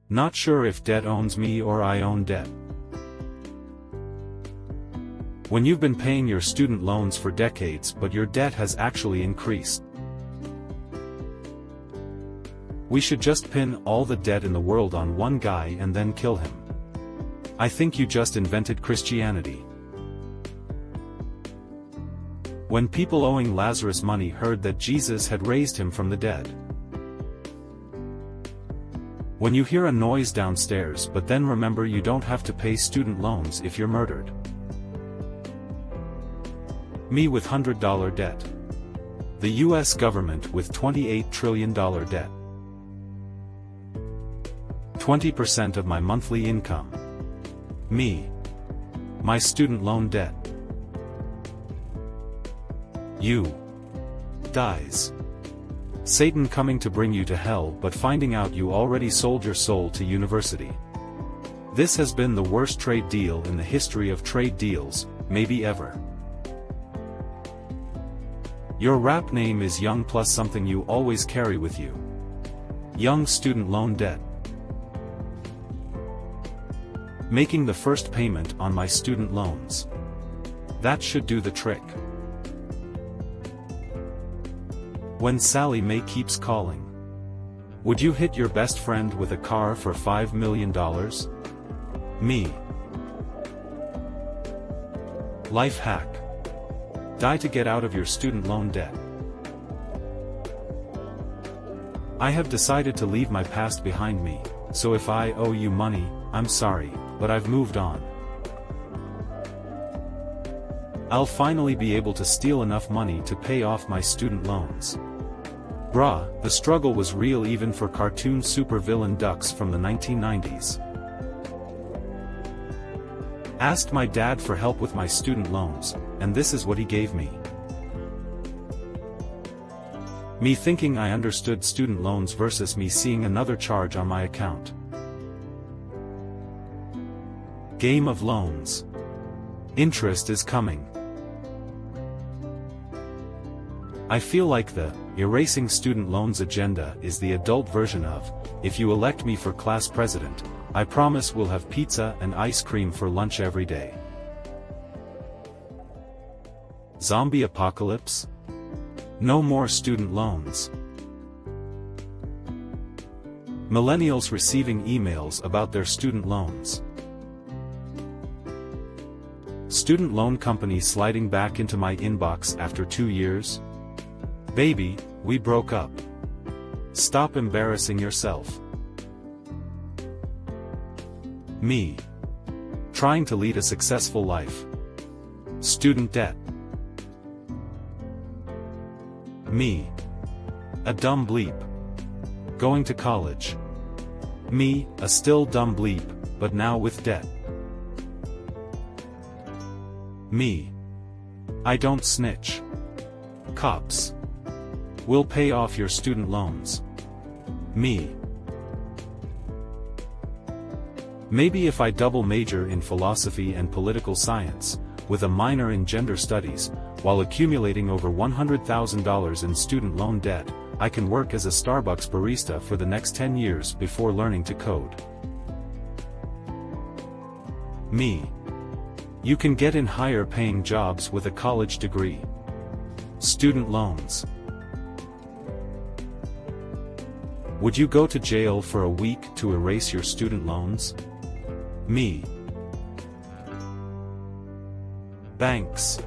Not sure if debt owns me or I own debt. When you've been paying your student loans for decades but your debt has actually increased. We should just pin all the debt in the world on one guy and then kill him. I think you just invented Christianity. When people owing Lazarus money heard that Jesus had raised him from the dead. When you hear a noise downstairs but then remember you don't have to pay student loans if you're murdered. Me with $100 debt. The US government with $28 trillion debt. 20% of my monthly income. Me. My student loan debt. You. Dies. Satan coming to bring you to hell but finding out you already sold your soul to university. This has been the worst trade deal in the history of trade deals, maybe ever. Your rap name is Young plus something you always carry with you. Young student loan debt. Making the first payment on my student loans. That should do the trick. When Sally Mae keeps calling. Would you hit your best friend with a car for $5 million? Me. Life hack. Die to get out of your student loan debt. I have decided to leave my past behind me, so if I owe you money, I'm sorry, but I've moved on. I'll finally be able to steal enough money to pay off my student loans. Bruh, the struggle was real even for cartoon supervillain ducks from the 1990s. Asked my dad for help with my student loans, and this is what he gave me. Me thinking I understood student loans versus me seeing another charge on my account. Game of loans. Interest is coming. I feel like the erasing student loans agenda is the adult version of, if you elect me for class president, I promise we'll have pizza and ice cream for lunch every day. Zombie apocalypse? No more student loans. Millennials receiving emails about their student loans. Student loan company sliding back into my inbox after 2 years? Baby, we broke up. Stop embarrassing yourself. Me. Trying to lead a successful life. Student debt. Me. A dumb bleep. Going to college. Me, a still dumb bleep, but now with debt. Me. I don't snitch. Cops. We'll pay off your student loans. Me. Maybe if I double major in philosophy and political science, with a minor in gender studies, while accumulating over $100,000 in student loan debt, I can work as a Starbucks barista for the next 10 years before learning to code. Me. You can get in higher paying jobs with a college degree. Student loans. Would you go to jail for a week to erase your student loans? Me. Banks.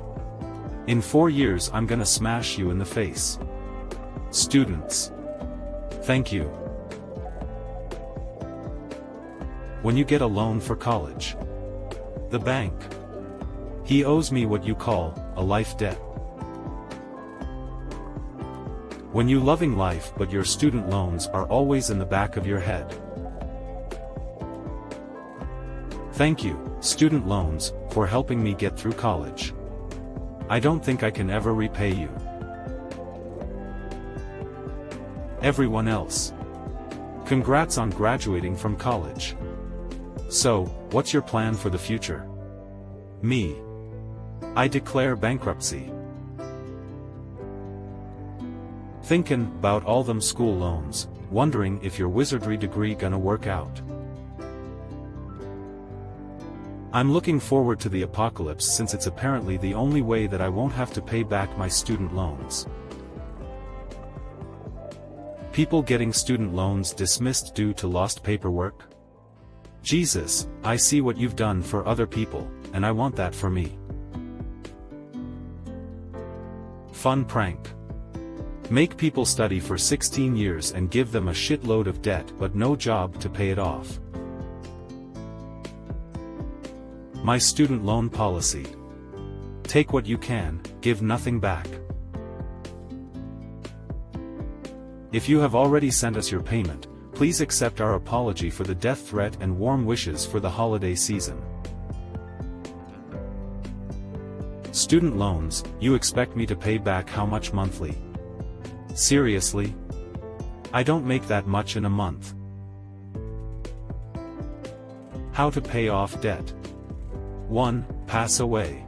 In 4 years I'm gonna smash you in the face. Students. Thank you. When you get a loan for college. The bank. He owes me what you call a life debt. When you loving life but your student loans are always in the back of your head. Thank you, student loans, for helping me get through college. I don't think I can ever repay you. Everyone else. Congrats on graduating from college. So, what's your plan for the future? Me. I declare bankruptcy. Thinkin' about all them school loans, wondering if your wizardry degree gonna work out. I'm looking forward to the apocalypse since it's apparently the only way that I won't have to pay back my student loans. People getting student loans dismissed due to lost paperwork? Jesus, I see what you've done for other people, and I want that for me. Fun prank. Make people study for 16 years and give them a shitload of debt but no job to pay it off. My student loan policy. Take what you can, give nothing back. If you have already sent us your payment, please accept our apology for the death threat and warm wishes for the holiday season. Student loans, you expect me to pay back how much monthly? Seriously? I don't make that much in a month. How to pay off debt. 1. Pass away.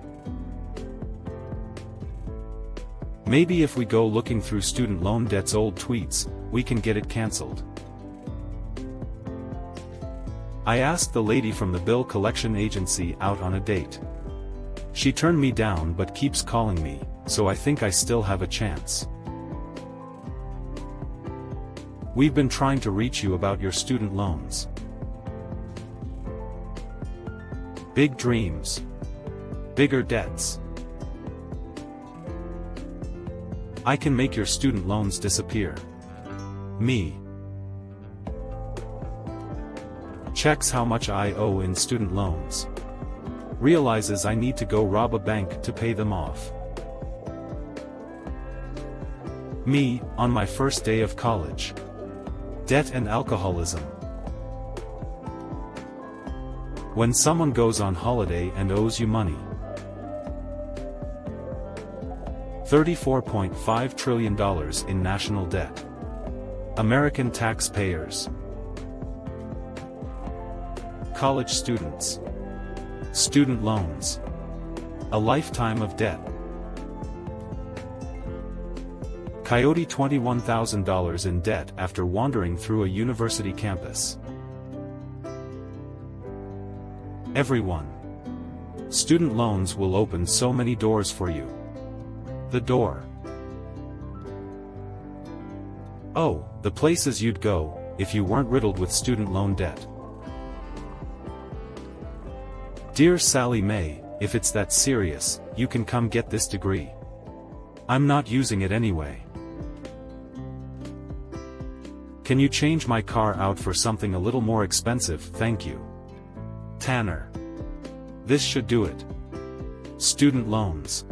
Maybe if we go looking through student loan debt's old tweets, we can get it cancelled. I asked the lady from the bill collection agency out on a date. She turned me down but keeps calling me, so I think I still have a chance. We've been trying to reach you about your student loans. Big dreams. Bigger debts. I can make your student loans disappear. Me. Checks how much I owe in student loans. Realizes I need to go rob a bank to pay them off. Me, on my first day of college. Debt and alcoholism. When someone goes on holiday and owes you money. $34.5 trillion in national debt. American taxpayers. College students. Student loans. A lifetime of debt. Coyote $21,000 in debt after wandering through a university campus. Everyone. Student loans will open so many doors for you. The door. Oh, the places you'd go, if you weren't riddled with student loan debt. Dear Sally Mae, if it's that serious, you can come get this degree. I'm not using it anyway. Can you change my car out for something a little more expensive, thank you. Tanner. This should do it. Student loans.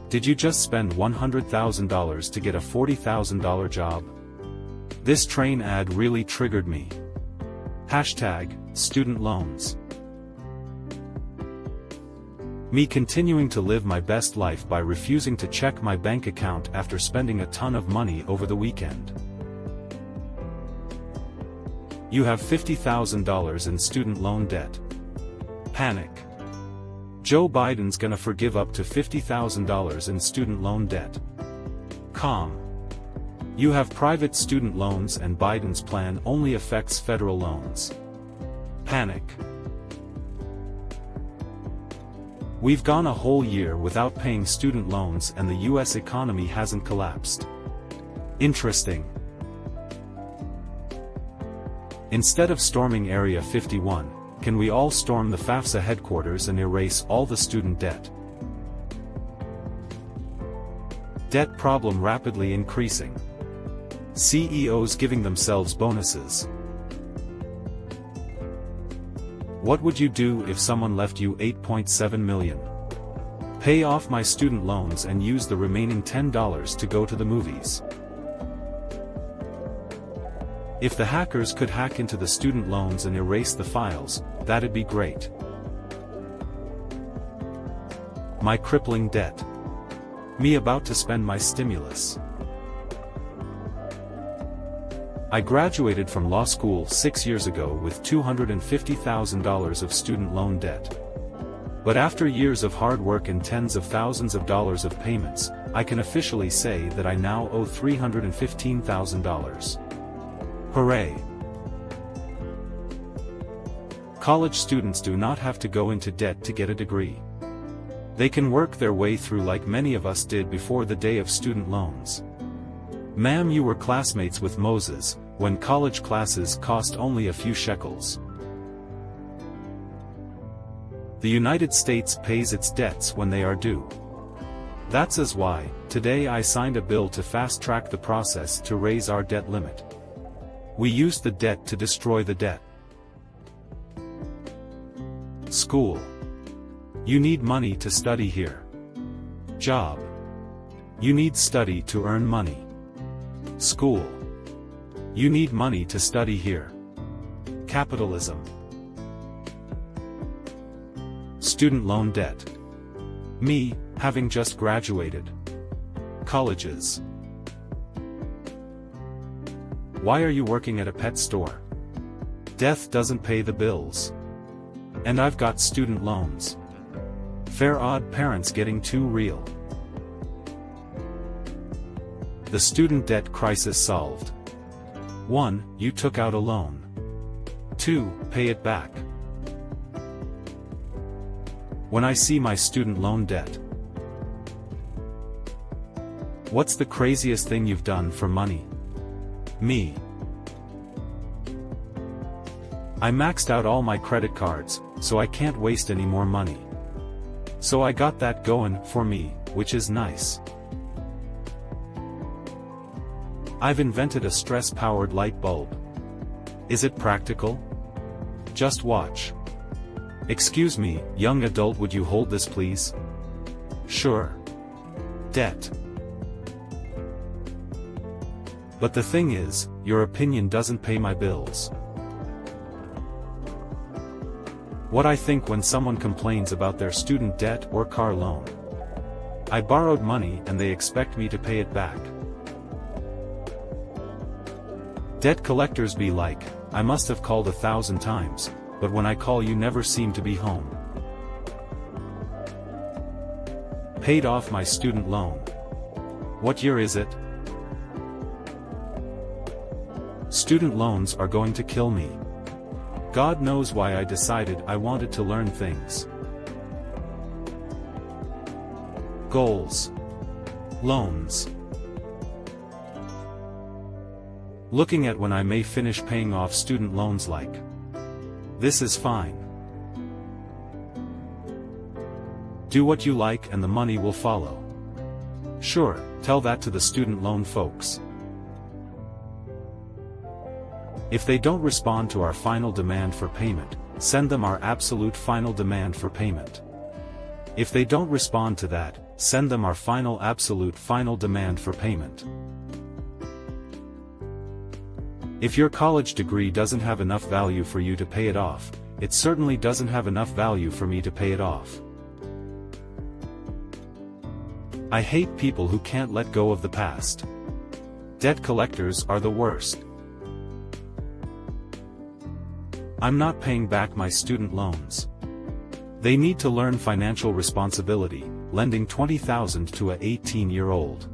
Did you just spend $100,000 to get a $40,000 job? This train ad really triggered me. Hashtag, student loans. Me continuing to live my best life by refusing to check my bank account after spending a ton of money over the weekend. You have $50,000 in student loan debt. Panic. Joe Biden's gonna forgive up to $50,000 in student loan debt. Calm. You have private student loans and Biden's plan only affects federal loans. Panic. We've gone a whole year without paying student loans and the US economy hasn't collapsed. Interesting. Instead of storming Area 51, can we all storm the FAFSA headquarters and erase all the student debt? Debt problem rapidly increasing. CEOs giving themselves bonuses. What would you do if someone left you $8.7 million? Pay off my student loans and use the remaining $10 to go to the movies. If the hackers could hack into the student loans and erase the files, that'd be great. My crippling debt. Me about to spend my stimulus. I graduated from law school 6 years ago with $250,000 of student loan debt. But after years of hard work and tens of thousands of dollars of payments, I can officially say that I now owe $315,000. Hooray! College students do not have to go into debt to get a degree. They can work their way through like many of us did before the day of student loans. Ma'am, you were classmates with Moses, when college classes cost only a few shekels. The United States pays its debts when they are due. That's as why, today I signed a bill to fast-track the process to raise our debt limit. We used the debt to destroy the debt. School. You need money to study here. Job. You need study to earn money. School. You need money to study here. Capitalism. Student loan debt. Me, having just graduated. Colleges. Why are you working at a pet store? Death doesn't pay the bills. And I've got student loans. Fair odd parents getting too real. The student debt crisis solved. 1. You took out a loan. 2. Pay it back. When I see my student loan debt. What's the craziest thing you've done for money? Me. I maxed out all my credit cards, so I can't waste any more money. So I got that going for me, which is nice. I've invented a stress-powered light bulb. Is it practical? Just watch. Excuse me, young adult, would you hold this please? Sure. Debt. But the thing is, your opinion doesn't pay my bills. What I think when someone complains about their student debt or car loan. I borrowed money and they expect me to pay it back. Debt collectors be like, I must have called 1,000 times, but when I call you never seem to be home. Paid off my student loan. What year is it? Student loans are going to kill me. God knows why I decided I wanted to learn things. Goals. Loans. Looking at when I may finish paying off student loans like. This is fine. Do what you like and the money will follow. Sure, tell that to the student loan folks. If they don't respond to our final demand for payment, send them our absolute final demand for payment. If they don't respond to that, send them our final absolute final demand for payment. If your college degree doesn't have enough value for you to pay it off, it certainly doesn't have enough value for me to pay it off. I hate people who can't let go of the past. Debt collectors are the worst. I'm not paying back my student loans. They need to learn financial responsibility, lending $20,000 to a 18-year-old.